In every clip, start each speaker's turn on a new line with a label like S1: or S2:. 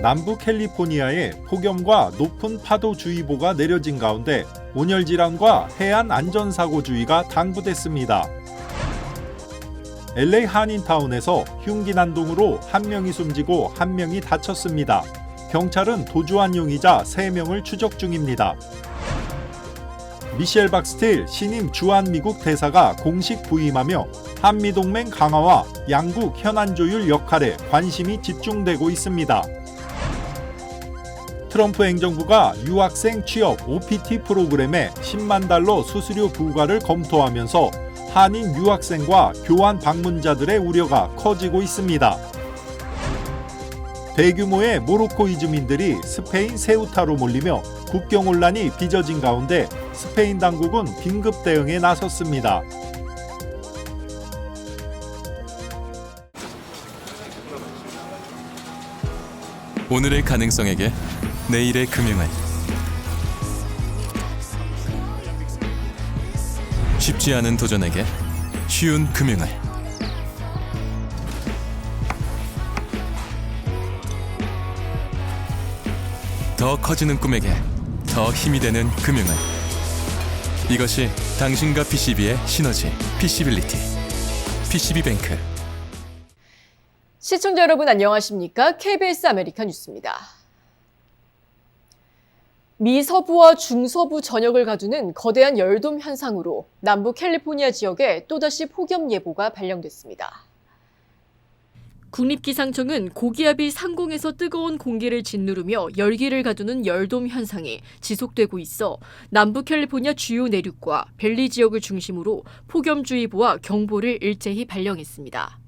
S1: 남부 캘리포니아에 폭염과 높은 파도주의보가 내려진 가운데 온열질환과 해안 안전사고주의가 당부됐습니다. LA 한인타운에서 흉기 난동으로 한 명이 숨지고 한 명이 다쳤습니다. 경찰은 도주한 용의자 3명을 추적 중입니다. 미셸 박스틸 신임 주한미국 대사가 공식 부임하며 한미동맹 강화와 양국 현안 조율 역할에 관심이 집중되고 있습니다. 트럼프 행정부가 유학생 취업 OPT 프로그램에 10만 달러 수수료 부과를 검토하면서 한인 유학생과 교환 방문자들의 우려가 커지고 있습니다. 대규모의 모로코 이주민들이 스페인 세우타로 몰리며 국경 혼란이 빚어진 가운데 스페인 당국은 긴급 대응에 나섰습니다.
S2: 오늘의 가능성에게 내일의 금융을 쉽지 않은 도전에게 쉬운 금융을 더 커지는 꿈에게 더 힘이 되는 금융을 이것이 당신과 PCB의 시너지 PC빌리티 PCB뱅크.
S3: 시청자 여러분 안녕하십니까? KBS 아메리카 뉴스입니다. 미 서부와 중서부 전역을 가두는 거대한 열돔 현상으로 남부 캘리포니아 지역에 또다시 폭염 예보가 발령됐습니다. 국립기상청은 고기압이 상공에서 뜨거운 공기를 짓누르며 열기를 가두는 열돔 현상이 지속되고 있어 남부 캘리포니아 주요 내륙과 밸리 지역을 중심으로 폭염주의보와 경보를 일제히 발령했습니다.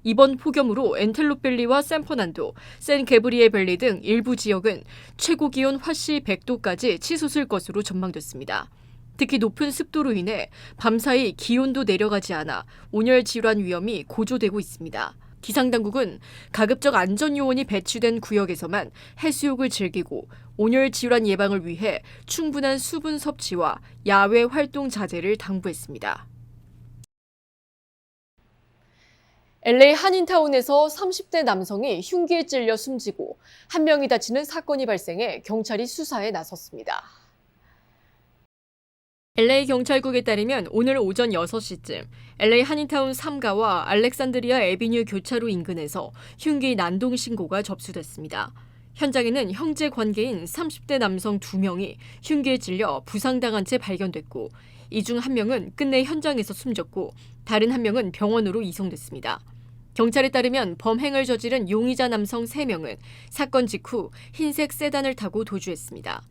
S3: 이번 폭염으로 엔텔로밸리와 샌퍼난도, 샌게브리에 밸리 등 일부 지역은 최고 기온 화씨 100도까지 치솟을 것으로 전망됐습니다. 특히 높은 습도로 인해 밤사이 기온도 내려가지 않아 온열 질환 위험이 고조되고 있습니다. 기상당국은 가급적 안전요원이 배치된 구역에서만 해수욕을 즐기고 온열 질환 예방을 위해 충분한 수분 섭취와 야외 활동 자제를 당부했습니다. LA 한인타운에서 30대 남성이 흉기에 찔려 숨지고 한 명이 다치는 사건이 발생해 경찰이 수사에 나섰습니다. LA 경찰국에 따르면 오늘 오전 6시쯤 LA 한인타운 3가와 알렉산드리아 애비뉴 교차로 인근에서 흉기 난동 신고가 접수됐습니다. 현장에는 형제 관계인 30대 남성 2명이 흉기에 찔려 부상당한 채 발견됐고 이 중 한 명은 끝내 현장에서 숨졌고 다른 한 명은 병원으로 이송됐습니다. 경찰에 따르면 범행을 저지른 용의자 남성 3명은 사건 직후 흰색 세단을 타고 도주했습니다.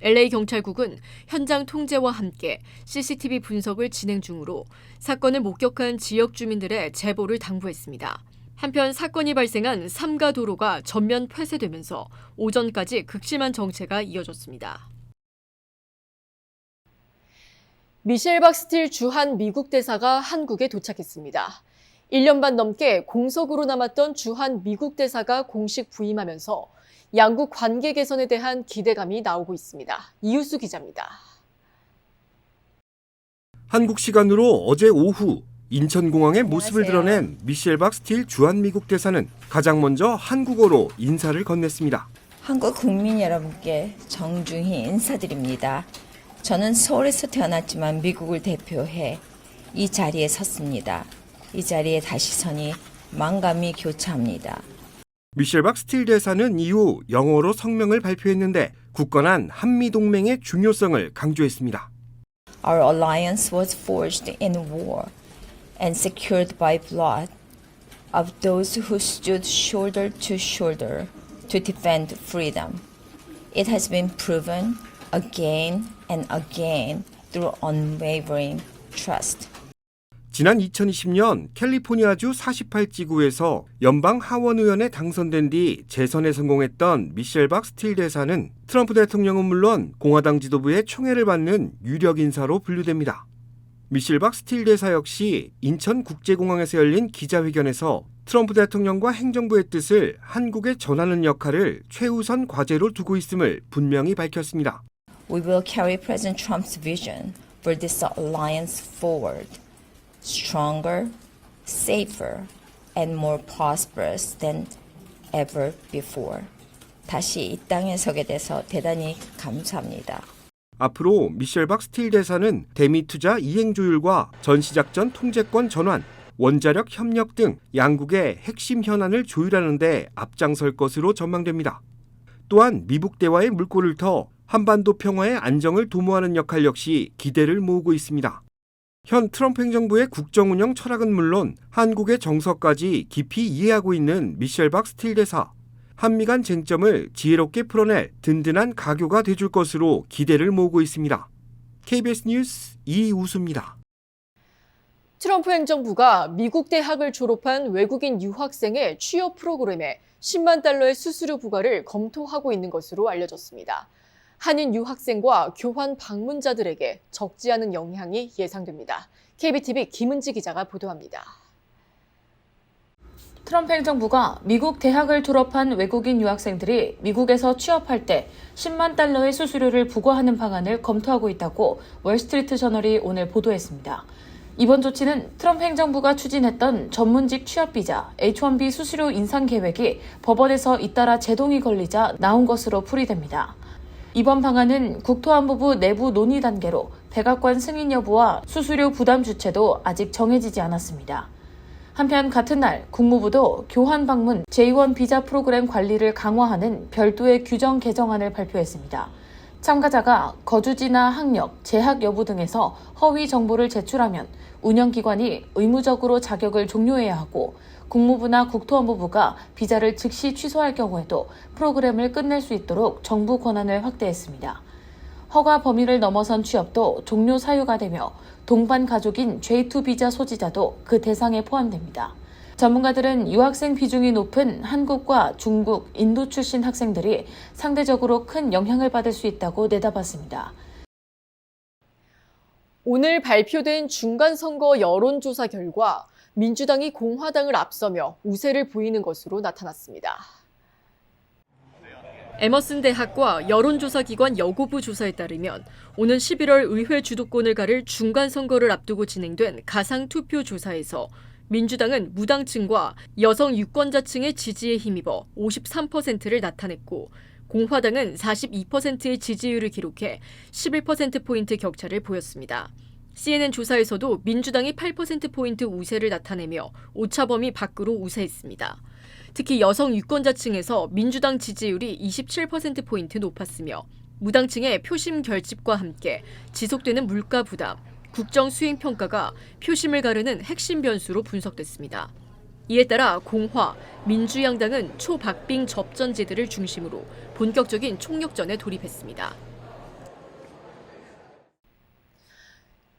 S3: LA 경찰국은 현장 통제와 함께 CCTV 분석을 진행 중으로 사건을 목격한 지역 주민들의 제보를 당부했습니다. 한편 사건이 발생한 3가 도로가 전면 폐쇄되면서 오전까지 극심한 정체가 이어졌습니다. 미셸 박스틸 주한 미국 대사가 한국에 도착했습니다. 1년 반 넘게 공석으로 남았던 주한 미국 대사가 공식 부임하면서 양국 관계 개선에 대한 기대감이 나오고 있습니다. 이유수 기자입니다.
S4: 한국 시간으로 어제 오후 인천공항의 모습을 드러낸 미셸 박스틸 주한미국 대사는 가장 먼저 한국어로 인사를 건넸습니다.
S5: 한국 국민 여러분께 정중히 인사드립니다. 저는 서울에서 태어났지만 미국을 대표해 이 자리에 섰습니다. 이 자리에 다시 서니 만감이 교차합니다.
S4: 미셸 박스틸 대사는 이후 영어로 성명을 발표했는데 굳건한 한미동맹의 중요성을 강조했습니다.
S5: Our alliance was forged in war and secured by blood of those who stood shoulder to shoulder to defend freedom. It has been proven again and again through unwavering trust.
S4: 지난 2020년 캘리포니아주 48지구에서 연방 하원의원에 당선된 뒤 재선에 성공했던 미셸 박스틸 대사는 트럼프 대통령은 물론 공화당 지도부의 총애를 받는 유력 인사로 분류됩니다. 미셸 박스틸 대사 역시 인천국제공항에서 열린 기자회견에서 트럼프 대통령과 행정부의 뜻을 한국에 전하는 역할을 최우선 과제로 두고 있음을 분명히 밝혔습니다.
S5: We will carry President Trump's vision for this alliance forward. Stronger, safer, and more prosperous than ever before. 다시 이 땅에 서게 돼서 대단히 감사합니다.
S4: 앞으로 미셸 박 스틸 대사는 대미 투자 이행 조율과 전시작전 통제권 전환, 원자력 협력 등 양국의 핵심 현안을 조율하는 데 앞장설 것으로 전망됩니다. 또한 미북 대화의 물꼬를 터 한반도 평화의 안정을 도모하는 역할 역시 기대를 모으고 있습니다. 현 트럼프 행정부의 국정 운영 철학은 물론 한국의 정서까지 깊이 이해하고 있는 미셸 박 스틸 대사. 한미 간 쟁점을 지혜롭게 풀어낼 든든한 가교가 돼줄 것으로 기대를 모으고 있습니다. KBS 뉴스 이우수입니다.
S3: 트럼프 행정부가 미국 대학을 졸업한 외국인 유학생의 취업 프로그램에 10만 달러의 수수료 부과를 검토하고 있는 것으로 알려졌습니다. 한인 유학생과 교환 방문자들에게 적지 않은 영향이 예상됩니다. KBTV 김은지 기자가 보도합니다.
S6: 트럼프 행정부가 미국 대학을 졸업한 외국인 유학생들이 미국에서 취업할 때 10만 달러의 수수료를 부과하는 방안을 검토하고 있다고 월스트리트 저널이 오늘 보도했습니다. 이번 조치는 트럼프 행정부가 추진했던 전문직 취업비자 H-1B 수수료 인상 계획이 법원에서 잇따라 제동이 걸리자 나온 것으로 풀이됩니다. 이번 방안은 국토안보부 내부 논의 단계로 백악관 승인 여부와 수수료 부담 주체도 아직 정해지지 않았습니다. 한편 같은 날 국무부도 교환 방문 J-1 비자 프로그램 관리를 강화하는 별도의 규정 개정안을 발표했습니다. 참가자가 거주지나 학력, 재학 여부 등에서 허위 정보를 제출하면 운영기관이 의무적으로 자격을 종료해야 하고 국무부나 국토안보부가 비자를 즉시 취소할 경우에도 프로그램을 끝낼 수 있도록 정부 권한을 확대했습니다. 허가 범위를 넘어선 취업도 종료 사유가 되며 동반 가족인 J2 비자 소지자도 그 대상에 포함됩니다. 전문가들은 유학생 비중이 높은 한국과 중국, 인도 출신 학생들이 상대적으로 큰 영향을 받을 수 있다고 내다봤습니다.
S3: 오늘 발표된 중간선거 여론조사 결과 민주당이 공화당을 앞서며 우세를 보이는 것으로 나타났습니다. 에머슨 대학과 여론조사기관 여고부 조사에 따르면 오는 11월 의회 주도권을 가를 중간선거를 앞두고 진행된 가상투표 조사에서 민주당은 무당층과 여성 유권자층의 지지에 힘입어 53%를 나타냈고 공화당은 42%의 지지율을 기록해 11%포인트 격차를 보였습니다. CNN 조사에서도 민주당이 8%포인트 우세를 나타내며 오차범위 밖으로 우세했습니다. 특히 여성 유권자층에서 민주당 지지율이 27%포인트 높았으며 무당층의 표심 결집과 함께 지속되는 물가 부담, 국정 수행 평가가 표심을 가르는 핵심 변수로 분석됐습니다. 이에 따라 공화, 민주양당은 초박빙 접전지들을 중심으로 본격적인 총력전에 돌입했습니다.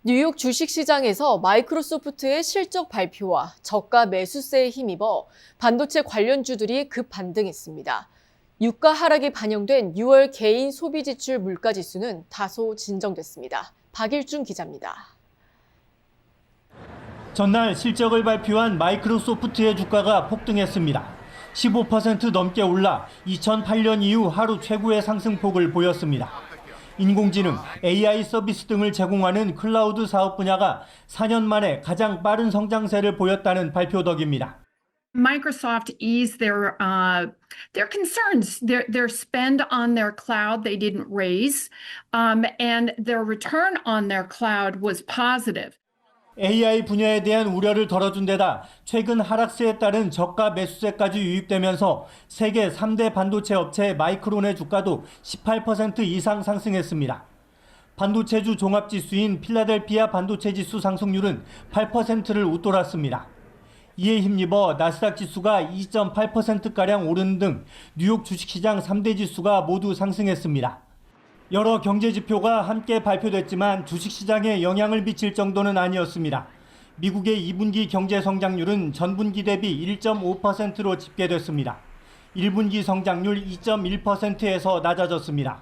S3: 뉴욕 주식시장에서 마이크로소프트의 실적 발표와 저가 매수세에 힘입어 반도체 관련주들이 급반등했습니다. 유가 하락이 반영된 6월 개인 소비지출 물가지수는 다소 진정됐습니다. 박일준 기자입니다.
S7: 전날 실적을 발표한 마이크로소프트의 주가가 폭등했습니다. 15% 넘게 올라 2008년 이후 하루 최고의 상승폭을 보였습니다. 인공지능, AI 서비스 등을 제공하는 클라우드 사업 분야가 4년 만에 가장 빠른 성장세를 보였다는 발표 덕입니다.
S8: Microsoft eased their concerns. Their spend on their cloud they didn't raise, and their return on their cloud was positive.
S7: AI 분야에 대한 우려를 덜어준 데다 최근 하락세에 따른 저가 매수세까지 유입되면서 세계 3대 반도체 업체 마이크론의 주가도 18% 이상 상승했습니다. 반도체주 종합지수인 필라델피아 반도체지수 상승률은 8%를 웃돌았습니다. 이에 힘입어 나스닥 지수가 2.8%가량 오르는 등 뉴욕 주식시장 3대 지수가 모두 상승했습니다. 여러 경제지표가 함께 발표됐지만 주식시장에 영향을 미칠 정도는 아니었습니다. 미국의 2분기 경제 성장률은 전분기 대비 1.5%로 집계됐습니다. 1분기 성장률 2.1%에서 낮아졌습니다.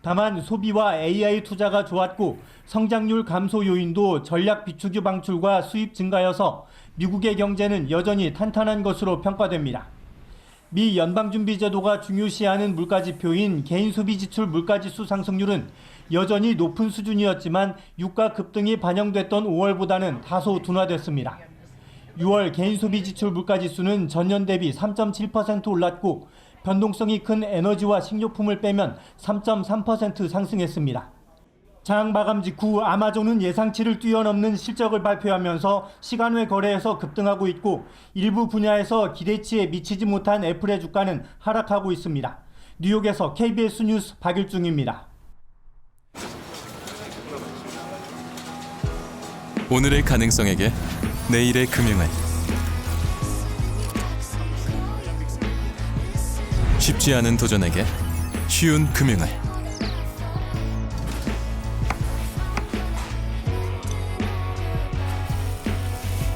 S7: 다만 소비와 AI 투자가 좋았고 성장률 감소 요인도 전략 비축유 방출과 수입 증가여서 미국의 경제는 여전히 탄탄한 것으로 평가됩니다. 미 연방준비제도가 중요시하는 물가지표인 개인소비지출 물가지수 상승률은 여전히 높은 수준이었지만 유가 급등이 반영됐던 5월보다는 다소 둔화됐습니다. 6월 개인소비지출 물가지수는 전년 대비 3.7% 올랐고 변동성이 큰 에너지와 식료품을 빼면 3.3% 상승했습니다. 장 마감 직후 아마존은 예상치를 뛰어넘는 실적을 발표하면서 시간외 거래에서 급등하고 있고 일부 분야에서 기대치에 미치지 못한 애플의 주가는 하락하고 있습니다. 뉴욕에서 KBS 뉴스 박일중입니다.
S2: 오늘의 가능성에게 내일의 금융을. 쉽지 않은 도전에게 쉬운 금융을.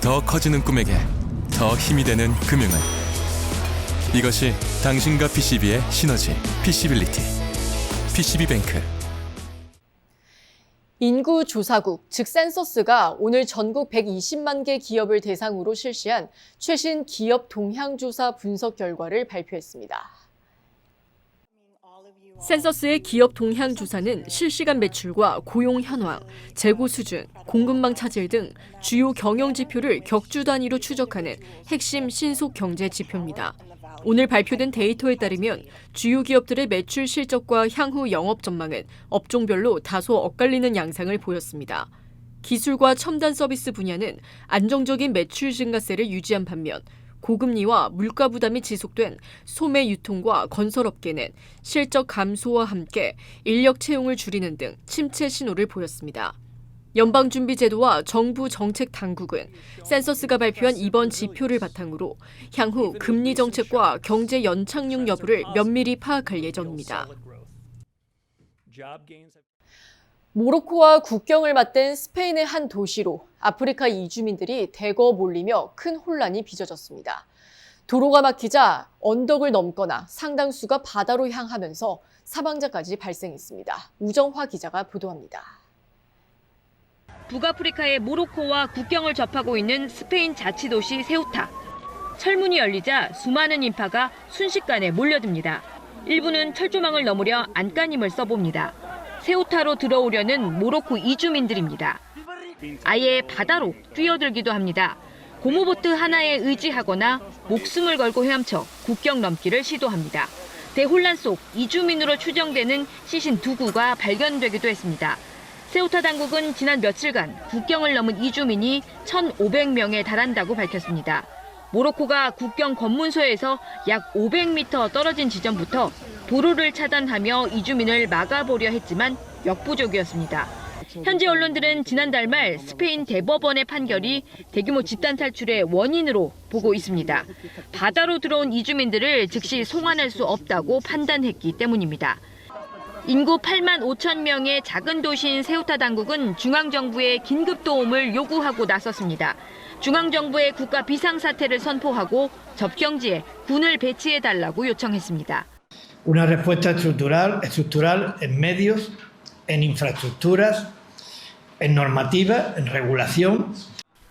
S2: 더 커지는 꿈에게 더 힘이 되는 금융을. 이것이 당신과 PCB의 시너지, PC빌리티. PCB뱅크.
S3: 인구조사국, 즉 센서스가 오늘 전국 120만 개 기업을 대상으로 실시한 최신 기업 동향조사 분석 결과를 발표했습니다. 센서스의 기업 동향 조사는 실시간 매출과 고용 현황, 재고 수준, 공급망 차질 등 주요 경영 지표를 격주 단위로 추적하는 핵심 신속 경제 지표입니다. 오늘 발표된 데이터에 따르면 주요 기업들의 매출 실적과 향후 영업 전망은 업종별로 다소 엇갈리는 양상을 보였습니다. 기술과 첨단 서비스 분야는 안정적인 매출 증가세를 유지한 반면 고금리와 물가 부담이 지속된 소매 유통과 건설업계는 실적 감소와 함께 인력 채용을 줄이는 등 침체 신호를 보였습니다. 연방준비제도와 정부 정책 당국은 센서스가 발표한 이번 지표를 바탕으로 향후 금리 정책과 경제 연착륙 여부를 면밀히 파악할 예정입니다. 모로코와 국경을 맞댄 스페인의 한 도시로 아프리카 이주민들이 대거 몰리며 큰 혼란이 빚어졌습니다. 도로가 막히자 언덕을 넘거나 상당수가 바다로 향하면서 사망자까지 발생했습니다. 우정화 기자가 보도합니다.
S9: 북아프리카의 모로코와 국경을 접하고 있는 스페인 자치도시 세우타. 철문이 열리자 수많은 인파가 순식간에 몰려듭니다. 일부는 철조망을 넘으려 안간힘을 써봅니다. 세우타로 들어오려는 모로코 이주민들입니다. 아예 바다로 뛰어들기도 합니다. 고무보트 하나에 의지하거나 목숨을 걸고 헤엄쳐 국경 넘기를 시도합니다. 대혼란 속 이주민으로 추정되는 시신 2구가 발견되기도 했습니다. 세우타 당국은 지난 며칠간 국경을 넘은 이주민이 1,500명에 달한다고 밝혔습니다. 모로코가 국경 검문소에서 약 500m 떨어진 지점부터 도로를 차단하며 이주민을 막아보려 했지만 역부족이었습니다. 현지 언론들은 지난달 말 스페인 대법원의 판결이 대규모 집단 탈출의 원인으로 보고 있습니다. 바다로 들어온 이주민들을 즉시 송환할 수 없다고 판단했기 때문입니다. 인구 8만 5천 명의 작은 도시인 세우타 당국은 중앙정부에 긴급 도움을 요구하고 나섰습니다. 중앙정부의 국가 비상사태를 선포하고 접경지에 군을 배치해달라고 요청했습니다.
S10: Una respuesta estructural en medios, en infraestructuras, en normativa, en regulación.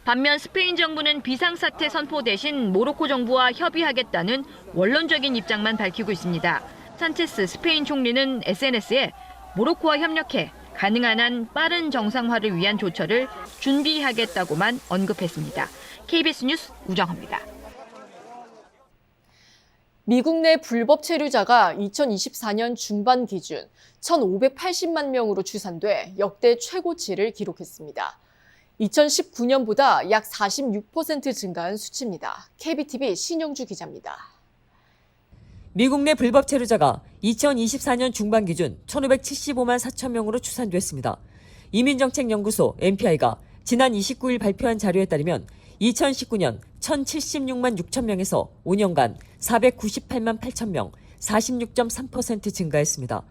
S9: 반면 스페인 정부는 비상사태 선포 대신 모로코 정부와 협의하겠다는 원론적인 입장만 밝히고 있습니다. 산체스 스페인 총리는 SNS에 모로코와 협력해 가능한 한 빠른 정상화를 위한 조처를 준비하겠다고만 언급했습니다. KBS 뉴스 우정화입니다.
S3: 미국 내 불법 체류자가 2024년 중반 기준 1,580만 명으로 추산돼 역대 최고치를 기록했습니다. 2019년보다 약 46% 증가한 수치입니다. KBTV 신영주 기자입니다.
S11: 미국 내 불법 체류자가 2024년 중반 기준 1,575만 4천 명으로 추산됐습니다. 이민정책연구소 NPI가 지난 29일 발표한 자료에 따르면 2019년 1,076만 6천 명에서 5년간 498만 8천 명, 46.3% 증가했습니다.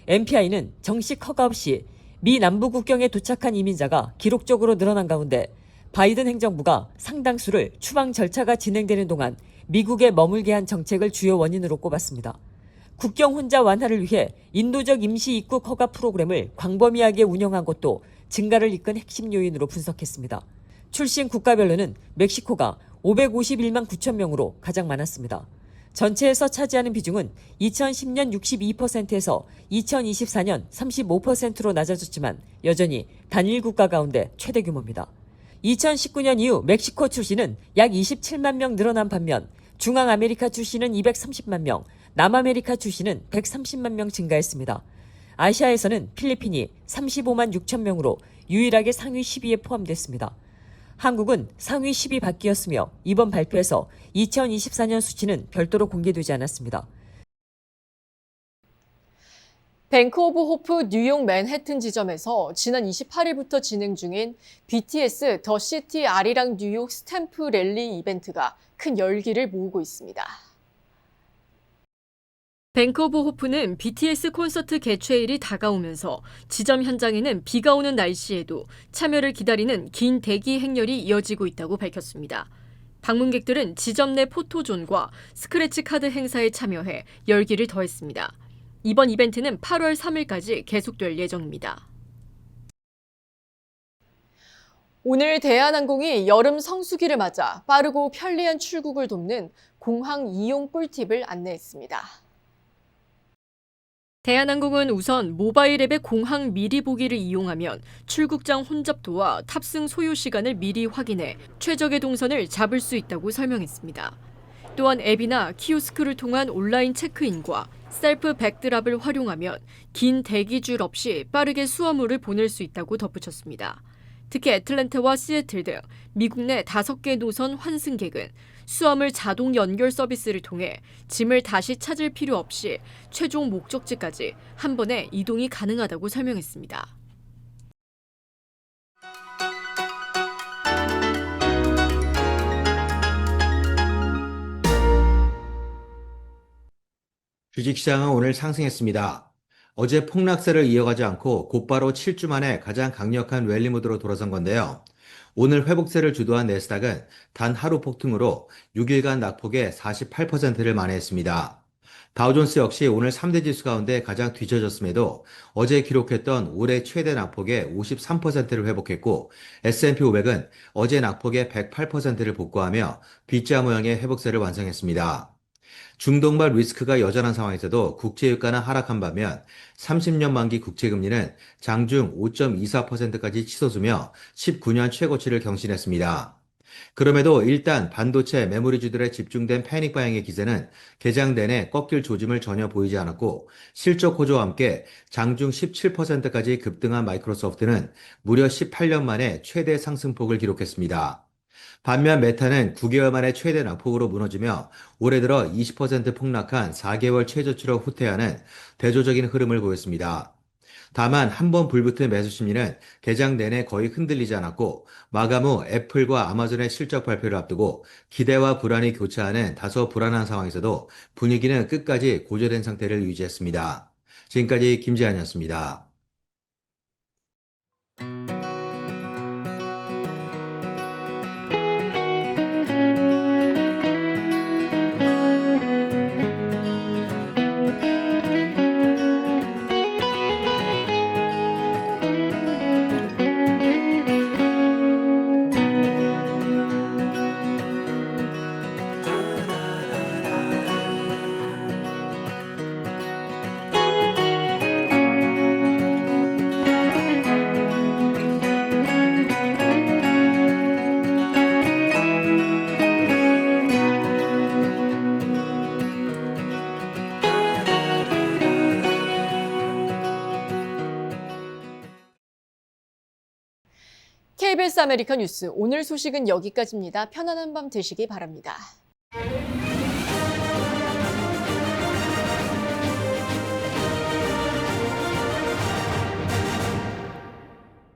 S11: NPI는 정식 허가 없이 미 남부 국경에 도착한 이민자가 기록적으로 늘어난 가운데 바이든 행정부가 상당수를 추방 절차가 진행되는 동안 미국에 머물게 한 정책을 주요 원인으로 꼽았습니다. 국경 혼자 완화를 위해 인도적 임시 입국 허가 프로그램을 광범위하게 운영한 것도 증가를 이끈 핵심 요인으로 분석했습니다. 출신 국가별로는 멕시코가 551만 9천 명으로 가장 많았습니다. 전체에서 차지하는 비중은 2010년 62%에서 2024년 35%로 낮아졌지만 여전히 단일 국가 가운데 최대 규모입니다. 2019년 이후 멕시코 출신은 약 27만 명 늘어난 반면 중앙아메리카 출신은 230만 명, 남아메리카 주시는 130만 명 증가했습니다. 아시아에서는 필리핀이 35만 6천 명으로 유일하게 상위 10위에 포함됐습니다. 한국은 상위 10위 밖이었으며 이번 발표에서 2024년 수치는 별도로 공개되지 않았습니다.
S3: 뱅크 오브 호프 뉴욕 맨해튼 지점에서 지난 28일부터 진행 중인 BTS 더 시티 아리랑 뉴욕 스탬프 랠리 이벤트가 큰 열기를 모으고 있습니다. 뱅크 오브 호프는 BTS 콘서트 개최일이 다가오면서 지점 현장에는 비가 오는 날씨에도 참여를 기다리는 긴 대기 행렬이 이어지고 있다고 밝혔습니다. 방문객들은 지점 내 포토존과 스크래치 카드 행사에 참여해 열기를 더했습니다. 이번 이벤트는 8월 3일까지 계속될 예정입니다. 오늘 대한항공이 여름 성수기를 맞아 빠르고 편리한 출국을 돕는 공항 이용 꿀팁을 안내했습니다. 대한항공은 우선 모바일 앱의 공항 미리 보기를 이용하면 출국장 혼잡도와 탑승 소요 시간을 미리 확인해 최적의 동선을 잡을 수 있다고 설명했습니다. 또한 앱이나 키오스크를 통한 온라인 체크인과 셀프 백드랍을 활용하면 긴 대기줄 없이 빠르게 수화물을 보낼 수 있다고 덧붙였습니다. 특히 애틀랜타와 시애틀 등 미국 내 5개 노선 환승객은 수화물 자동 연결 서비스를 통해 짐을 다시 찾을 필요 없이 최종 목적지까지 한 번에 이동이 가능하다고 설명했습니다.
S12: 주식시장은 오늘 상승했습니다. 어제 폭락세를 이어가지 않고 곧바로 7주 만에 가장 강력한 랠리 모드로 돌아선 건데요. 오늘 회복세를 주도한 내스닥은 단 하루 폭등으로 6일간 낙폭의 48%를 만회했습니다. 다우존스 역시 오늘 3대 지수 가운데 가장 뒤처졌음에도 어제 기록했던 올해 최대 낙폭의 53%를 회복했고 S&P 500은 어제 낙폭의 108%를 복구하며 B자 모양의 회복세를 완성했습니다. 중동발 리스크가 여전한 상황에서도 국채유가는 하락한 반면 30년 만기 국채금리는 장중 5.24%까지 치솟으며 19년 최고치를 경신했습니다. 그럼에도 일단 반도체 메모리주들에 집중된 패닉 바잉의 기세는 개장 내내 꺾일 조짐을 전혀 보이지 않았고 실적 호조와 함께 장중 17%까지 급등한 마이크로소프트는 무려 18년 만에 최대 상승폭을 기록했습니다. 반면 메타는 9개월 만에 최대 낙폭으로 무너지며 올해 들어 20% 폭락한 4개월 최저치로 후퇴하는 대조적인 흐름을 보였습니다. 다만 한 번 불붙은 매수 심리는 개장 내내 거의 흔들리지 않았고 마감 후 애플과 아마존의 실적 발표를 앞두고 기대와 불안이 교차하는 다소 불안한 상황에서도 분위기는 끝까지 고조된 상태를 유지했습니다. 지금까지 김재한이었습니다.
S3: KBS 아메리카 뉴스 오늘 소식은 여기까지입니다. 편안한 밤 되시기 바랍니다.